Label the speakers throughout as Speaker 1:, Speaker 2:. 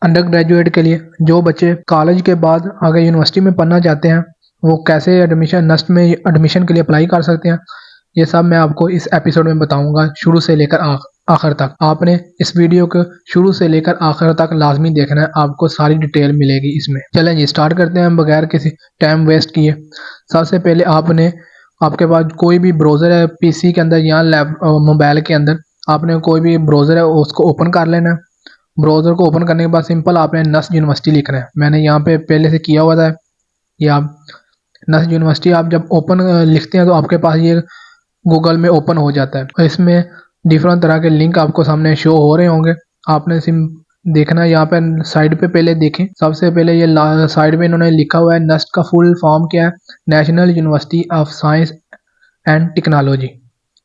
Speaker 1: Under graduate के लिए जो बच्चे कॉलेज के बाद आगे यूनिवर्सिटी में पढ़ना चाहते हैं वो कैसे एडमिशन नस्ट में एडमिशन के लिए अप्लाई कर सकते हैं, ये सब मैं आपको इस एपिसोड में बताऊंगा शुरू से लेकर आखिर तक। आपने इस वीडियो को शुरू से लेकर आखिर तक लाजमी देखना है, आपको सारी डिटेल मिलेगी इसमें। चलें जी स्टार्ट करते हैं बगैर किसी टाइम वेस्ट किए। सबसे पहले आपके पास कोई भी ब्राउज़र है पीसी के अंदर या मोबाइल के अंदर, आपने कोई भी ब्राउज़र है उसको ओपन कर लेना है। ब्राउज़र को ओपन करने के बाद सिंपल आपने नस्ट यूनिवर्सिटी लिखना है। मैंने यहाँ पे पहले से किया हुआ था। ये आप नस्ट यूनिवर्सिटी आप जब ओपन लिखते हैं तो आपके पास ये गूगल में ओपन हो जाता है और इसमें डिफरेंट तरह के लिंक आपको सामने शो हो रहे होंगे। आपने सिम देखना है यहाँ पे साइड पे पहले देखें। सबसे पहले ये साइड में इन्होंने लिखा हुआ है नस्ट का फुल फॉर्म क्या है, national university of science and technology,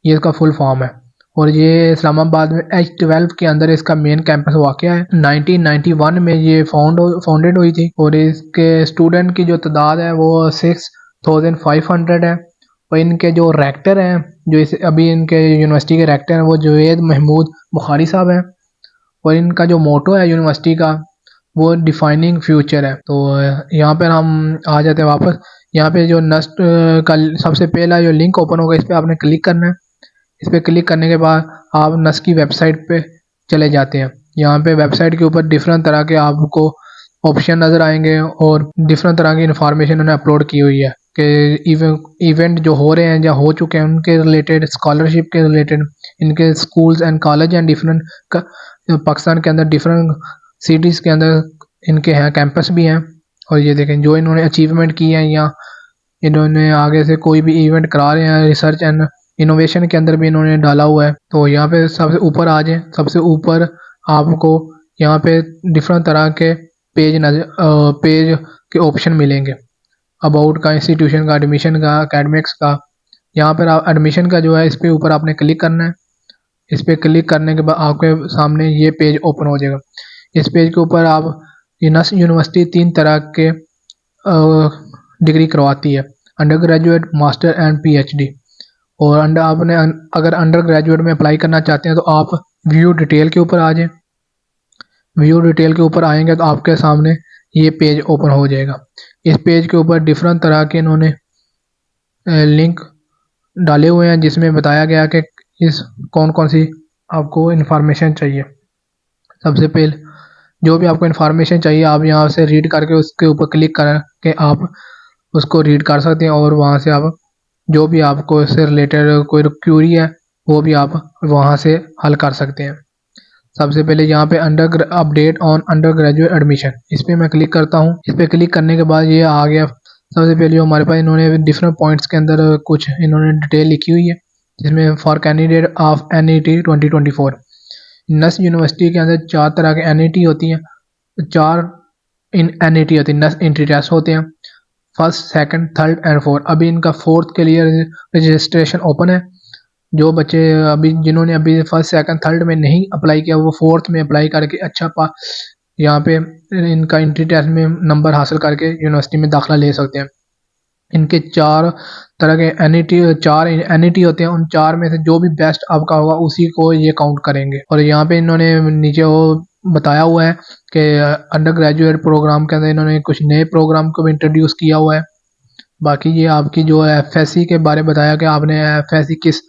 Speaker 1: ये इसका फुल फॉर्म है। और ये इस्लामाबाद में H12 के अंदर इसका मेन कैंपस वाक़या है। 1991 में ये फाउंडेड हुई थी और इसके स्टूडेंट की जो तादाद है वो 6500 है। और इनके जो रेक्टर हैं, जो इस अभी इनके यूनिवर्सिटी के रेक्टर हैं वो जुवेद महमूद बुखारी साहब हैं। और इनका जो मोटो है यूनिवर्सिटी का वो डिफाइनिंग फ्यूचर है। तो यहाँ पर हम आ जाते हैं वापस। यहाँ पे जो नस्ट का सबसे पहला जो लिंक ओपन होगा इस पर आपने क्लिक करना है। इस पर क्लिक करने के बाद आप नस्ट की वेबसाइट पे चले जाते हैं। यहाँ पे वेबसाइट के ऊपर डिफरेंट तरह के आपको ऑप्शन नज़र आएंगे और डिफरेंट तरह की इंफॉर्मेशन उन्होंने अपलोड की हुई है कि इवेंट जो हो रहे हैं या हो चुके हैं उनके रिलेटेड, स्कॉलरशिप के रिलेटेड, इनके schools and college and different Pakistan के अंदर डिफरेंट सिटीज़ के अंदर इनके हैं कैंपस भी हैं। और ये देखें जो इन्होंने अचीवमेंट की है या इन्होंने आगे से कोई भी इवेंट करा रहे हैं रिसर्च एंड इनोवेशन के अंदर भी इन्होंने डाला हुआ है। तो यहाँ पे सबसे ऊपर आ जाए, सबसे ऊपर आपको यहाँ पे डिफरेंट तरह के पेज के ऑप्शन मिलेंगे। अबाउट का, इंस्टीट्यूशन का, एडमिशन का, एकेडमिक्स का। यहाँ पर आप एडमिशन का जो है इस पे ऊपर आपने क्लिक करना है। इस पर क्लिक करने के बाद आपके सामने ये पेज ओपन हो जाएगा। इस पेज के ऊपर आप नस्ट यूनिवर्सिटी 3 तरह के डिग्री करवाती है, under graduate, master and PhD। और आपने अगर अंडर ग्रेजुएट में अप्लाई करना चाहते हैं तो आप व्यू डिटेल के ऊपर आ जाएं। व्यू डिटेल के ऊपर आएंगे तो आपके सामने ये पेज ओपन हो जाएगा। इस पेज के ऊपर डिफरेंट तरह के इन्होंने लिंक डाले हुए हैं जिसमें बताया गया कि इस कौन कौन सी आपको इन्फॉर्मेशन चाहिए। सबसे पहले जो भी आपको इन्फॉर्मेशन चाहिए आप यहाँ से रीड करके उसके ऊपर क्लिक करके आप उसको रीड कर सकते हैं और वहाँ से आप जो भी आपको इससे रिलेटेड कोई क्यूरी है वो भी आप वहाँ से हल कर सकते हैं। सबसे पहले यहाँ पे update on under graduate admission, इस पर मैं क्लिक करता हूँ। इस पर क्लिक करने के बाद ये आ गया। सबसे पहले हमारे पास इन्होंने डिफरेंट पॉइंट्स के अंदर कुछ इन्होंने डिटेल लिखी हुई है जिसमें फॉर कैंडिडेट ऑफ NET 2024। नस्ट यूनिवर्सिटी के अंदर 4 तरह के NET होती हैं, 4 NET होती है, नस्ट एंट्री टेस्ट होते हैं, first, second, third and fourth. अभी इनका फोर्थ के लिए रजिस्ट्रेशन ओपन है। जो बच्चे अभी जिन्होंने अभी फर्स्ट, सेकंड, थर्ड में नहीं अप्लाई किया वो फोर्थ में अप्लाई करके अच्छा यहाँ पे इनका एंट्री टेस्ट में नंबर हासिल करके यूनिवर्सिटी में दाखिला ले सकते हैं। इनके 4 तरह के चार NET होते हैं। उन 4 में से जो भी बेस्ट आपका होगा उसी को ये काउंट करेंगे। और यहाँ पे इन्होंने नीचे वो बताया हुआ है कि अंडर ग्रेजुएट प्रोग्राम के अंदर इन्होंने कुछ नए प्रोग्राम को भी इंट्रोड्यूस किया हुआ है। बाकी ये आपकी जो FSC के बारे में बताया कि आपने FSC किस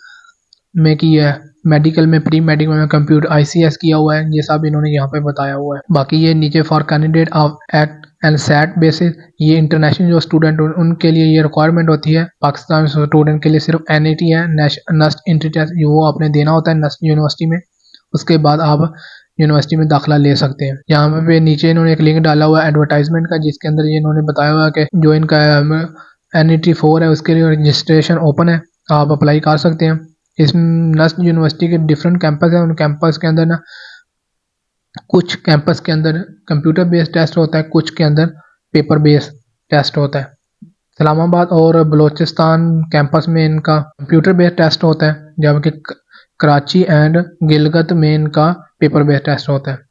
Speaker 1: में की है, मेडिकल में, प्री मेडिकल में, कंप्यूटर ICS किया हुआ है, ये सब इन्होंने यहाँ पे बताया हुआ है। बाकी ये नीचे for candidate of act and set basis, ये इंटरनेशनल जो स्टूडेंट उनके लिए ये रिक्वायरमेंट होती है। पाकिस्तान स्टूडेंट के लिए सिर्फ NET है, नस्ट एंट्री टेस्ट वो आपने देना होता है नस्ट यूनिवर्सिटी में, उसके बाद आप यूनिवर्सिटी में दाखिला ले सकते हैं। यहाँ पे नीचे इन्होंने एक लिंक डाला हुआ है एडवर्टाइजमेंट का जिसके अंदर ये इन्होंने बताया हुआ है कि जो इनका NET 4 है उसके लिए रजिस्ट्रेशन ओपन है, आप अप्लाई कर सकते हैं। इस नस्ट यूनिवर्सिटी के डिफरेंट कैंपस हैं, उन कैंपस के अंदर ना कुछ कैंपस के अंदर कंप्यूटर बेस्ड टेस्ट होता है, कुछ के अंदर पेपर बेस्ड टेस्ट होता है। इस्लामाबाद और बलूचिस्तान कैंपस में इनका कंप्यूटर बेस्ड टेस्ट होता है, जबकि कराची एंड गिलगित में इनका पेपर बेस्ड टेस्ट होता है।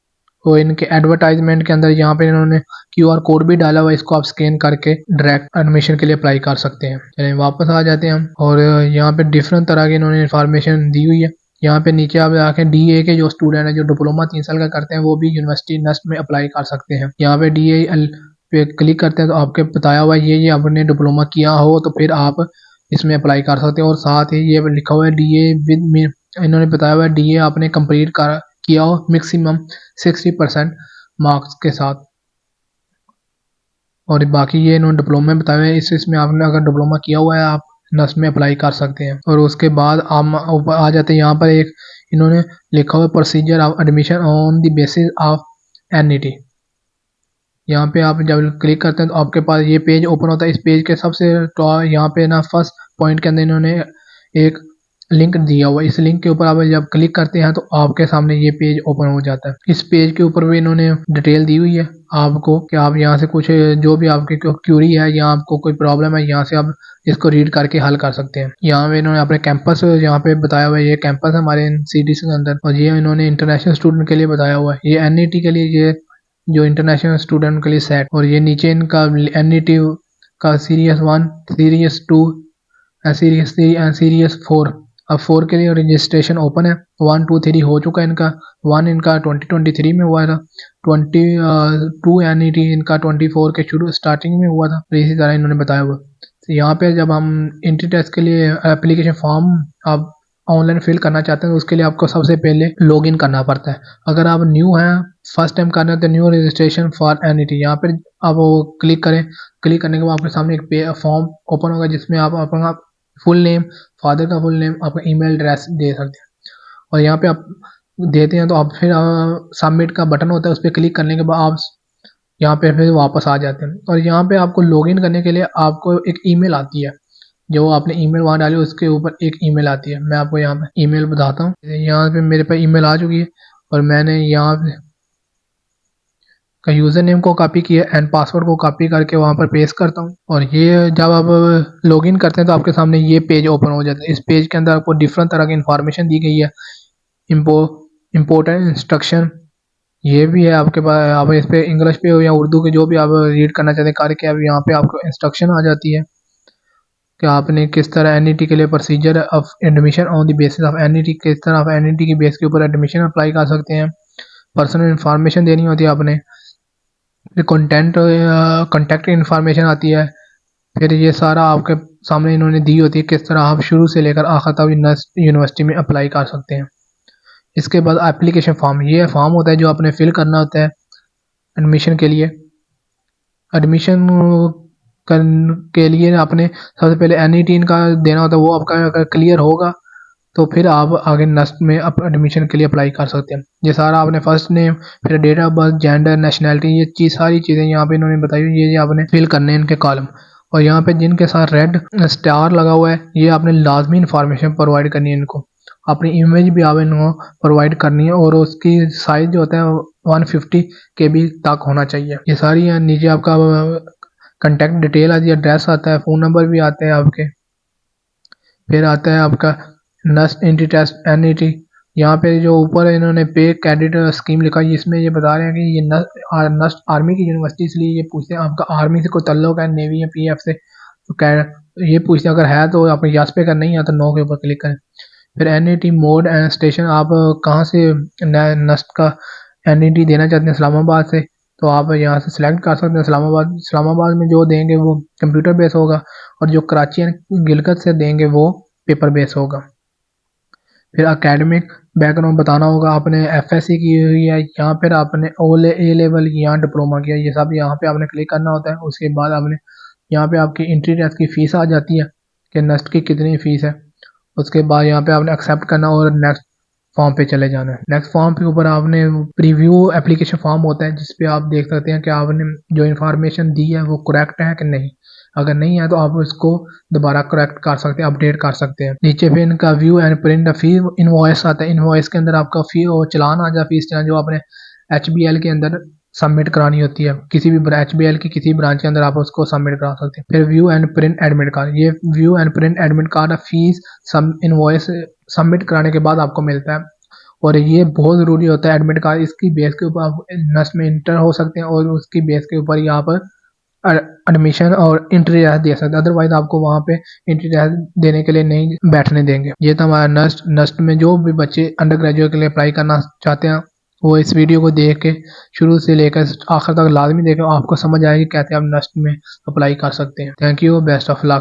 Speaker 1: तो इनके एडवर्टाइजमेंट के अंदर यहाँ पे इन्होंने QR कोड भी डाला हुआ है, इसको आप स्कैन करके डायरेक्ट एडमिशन के लिए अप्लाई कर सकते हैं। चलिए वापस आ जाते हैं हम और यहाँ पे डिफरेंट तरह की इन्होंने इन्फॉर्मेशन दी हुई है। यहाँ पे नीचे आप आके DA के जो स्टूडेंट है जो डिप्लोमा 3 साल का करते हैं वो भी यूनिवर्सिटी नस्ट में अप्लाई कर सकते हैं। यहाँ पे DAL पे क्लिक करते हैं तो आपके बताया हुआ है ये आपने डिप्लोमा किया हो तो फिर आप इसमें अप्लाई कर सकते हैं। और साथ ही ये लिखा हुआ है DA विद, इन्होंने बताया हुआ है DA आपने कंप्लीट किया हो मैक्सिमम 60% मार्क्स के साथ। और बाकी ये इन्होंने डिप्लोमा में बताया है इसमें आपने अगर डिप्लोमा किया हुआ है आप नर्स में अप्लाई कर सकते हैं। और उसके बाद हम ऊपर आ जाते हैं, यहाँ पर एक इन्होंने लिखा हुआ procedure of admission on the basis of NET। यहाँ पे आप जब क्लिक करते हैं तो आपके पास ये पेज ओपन होता है। इस पेज के सबसे यहाँ पे ना फर्स्ट पॉइंट के अंदर इन्होंने एक लिंक दिया हुआ है। इस लिंक के ऊपर आप जब क्लिक करते हैं तो आपके सामने ये पेज ओपन हो जाता है। इस पेज के ऊपर भी इन्होंने डिटेल दी हुई है आपको कि आप यहाँ से कुछ जो भी आपकी क्यूरी है या आपको कोई प्रॉब्लम है यहाँ से आप इसको रीड करके हल कर सकते हैं। यहाँ पे इन्होंने अपने कैंपस यहाँ पे बताया हुआ है, ये कैंपस है हमारे CDC के अंदर। और ये इन्होंने इंटरनेशनल स्टूडेंट के लिए बताया हुआ है, ये NET के लिए, ये जो इंटरनेशनल स्टूडेंट के लिए सेट। और ये नीचे इनका NET का series 1, series 2, series 3 and series 4। अब 4 के लिए रजिस्ट्रेशन ओपन है। 1 2 3 हो चुका है इनका। 1 इनका 2023 में हुआ था, 22 NET इनका 24 के शुरू स्टार्टिंग में हुआ था। तो इसी तरह इन्होंने बताया हुआ। तो यहाँ पे जब हम एंट्री टेस्ट के लिए एप्लीकेशन फॉर्म आप ऑनलाइन फिल करना चाहते हैं तो उसके लिए आपको सबसे पहले लॉगिन करना पड़ता है। अगर आप न्यू हैं, फर्स्ट टाइम करना है तो न्यू रजिस्ट्रेशन फॉर NET यहाँ पर आप क्लिक करें। क्लिक करने के बाद आपके सामने एक फॉर्म ओपन होगा जिसमें आप अपना फुल नेम, फादर का फुल नेम, आपका ईमेल एड्रेस दे सकते हैं। और यहाँ पे आप देते हैं तो आप फिर सबमिट का बटन होता है, उस पर क्लिक करने के बाद आप यहाँ पे फिर वापस आ जाते हैं। और यहाँ पे आपको लॉगिन करने के लिए आपको एक ईमेल आती है, जो आपने ईमेल वहाँ डाली उसके ऊपर एक ईमेल आती है। मैं आपको यहाँ पे ईमेल बताता हूँ। यहाँ पे मेरे पास ईमेल आ चुकी है और मैंने यहाँ पे का यूज़र नेम को कॉपी किया एंड पासवर्ड को कॉपी करके वहाँ पर पेस्ट करता हूँ। और ये जब आप लॉगिन करते हैं तो आपके सामने ये पेज ओपन हो जाता है। इस पेज के अंदर आपको डिफरेंट तरह की इंफॉर्मेशन दी गई है, इम्पोर्टेंट इंस्ट्रक्शन ये भी है आपके पास। आप इस पे इंग्लिश पे हो या उर्दू के जो भी आप रीड करना चाहते हैं करके अब यहाँ पे आपको इंस्ट्रक्शन आ जाती है कि आपने किस तरह NET के लिए procedure of admission on the basis of NET, किस तरह आप NET की बेस के ऊपर एडमिशन अप्लाई कर सकते हैं। पर्सनल इन्फॉर्मेशन देनी होती है आपने, फिर कॉन्टैक्ट इन्फॉर्मेशन आती है। फिर ये सारा आपके सामने इन्होंने दी होती है किस तरह आप शुरू से लेकर आखिर तक यूनिवर्सिटी में अप्लाई कर सकते हैं। इसके बाद एप्लीकेशन फॉर्म, ये फॉर्म होता है जो आपने फिल करना होता है एडमिशन के लिए। एडमिशन के लिए आपने सबसे पहले NET इनका देना होता है, वो आपका अगर क्लियर होगा तो फिर आप आगे नस्ट में एडमिशन के लिए अप्लाई कर सकते हैं। ये सारा आपने फर्स्ट नेम, फिर date of birth, gender, nationality, ये सारी चीज़ें यहाँ पे इन्होंने बताई हुई है, ये आपने फिल करने हैं इनके कॉलम। और यहाँ पे जिनके साथ रेड स्टार लगा हुआ है ये आपने लाजमी इंफॉर्मेशन प्रोवाइड करनी है इनको। अपनी इमेज भी आप इनको प्रोवाइड करनी है और उसकी साइज जो होता है 150 KB तक होना चाहिए। ये सारी है। नीचे आपका कंटेक्ट डिटेल आती है, एड्रेस आता है, फ़ोन नंबर भी आते हैं आपके। फिर आता है आपका नस्ट एंट्री टेस्ट NET। यहाँ पे जो ऊपर इन्होंने पे क्रेडिट स्कीम लिखा है इसमें ये बता रहे हैं कि ये नस्ट आर्मी की यूनिवर्सिटी, इसलिए ये पूछते हैं आपका आर्मी से कोई ताल्लुक है, नेवी या PF से, तो ये पूछते हैं अगर है तो आप यस पे, अगर नहीं है तो नो के ऊपर क्लिक करें। फिर NET मोड एंड स्टेशन, आप कहाँ से नस्ट का NET देना चाहते हैं, इस्लामाबाद से, तो आप यहाँ से सिलेक्ट कर सकते हैं इस्लामाबाद। इस्लामाबाद में जो देंगे वो कंप्यूटर बेस होगा और जो कराची एंड गिलगित से देंगे वो पेपर बेस होगा। फिर एकेडमिक बैकग्राउंड बताना होगा, आपने FSC की हुई है यहाँ पर, आपने A लेवल यहाँ डिप्लोमा किया, ये सब यहाँ पे आपने क्लिक करना होता है। उसके बाद आपने यहाँ पे आपकी एंट्री टेस्ट की फ़ीस आ जाती है कि नस्ट की कितनी फ़ीस है। उसके बाद यहाँ पे आपने एक्सेप्ट करना और नेक्स्ट फॉर्म पे चले जाना है। नेक्स्ट फॉर्म के ऊपर आपने प्रीव्यू एप्लीकेशन फॉर्म होता है जिस पे आप देख सकते हैं कि आपने जो इन्फॉर्मेशन दी है वो करेक्ट है कि नहीं। अगर नहीं है तो आप उसको दोबारा करेक्ट कर सकते हैं, अपडेट कर सकते हैं। नीचे पे इनका view and print fee invoice आता है। इनवॉइस के अंदर आपका फी और चलान आ जाए, फीस चलान जो आपने HBL के अंदर सबमिट करानी होती है, किसी भी HBL की किसी ब्रांच के अंदर आप उसको सबमिट करा सकते हैं। फिर view and print admit card, ये view and print admit card fees invoice submit कराने के बाद आपको मिलता है और ये बहुत ज़रूरी होता है एडमिट कार्ड। इसकी बेस के ऊपर आप नस्ट में इंटर हो सकते हैं और उसकी बेस के ऊपर ही आप एडमिशन और एंट्री दे सकते हैं, अदरवाइज आपको वहाँ पे एंट्री देने के लिए नहीं बैठने देंगे। ये तो हमारा नस्ट में जो भी बच्चे अंडर ग्रेजुएट के लिए अप्लाई करना चाहते हैं वो इस वीडियो को देख के शुरू से लेकर आखिर तक लाजमी देखें, आपको समझ आएगी कैसे आप नस्ट में अप्लाई कर सकते हैं। Thank you, best of luck.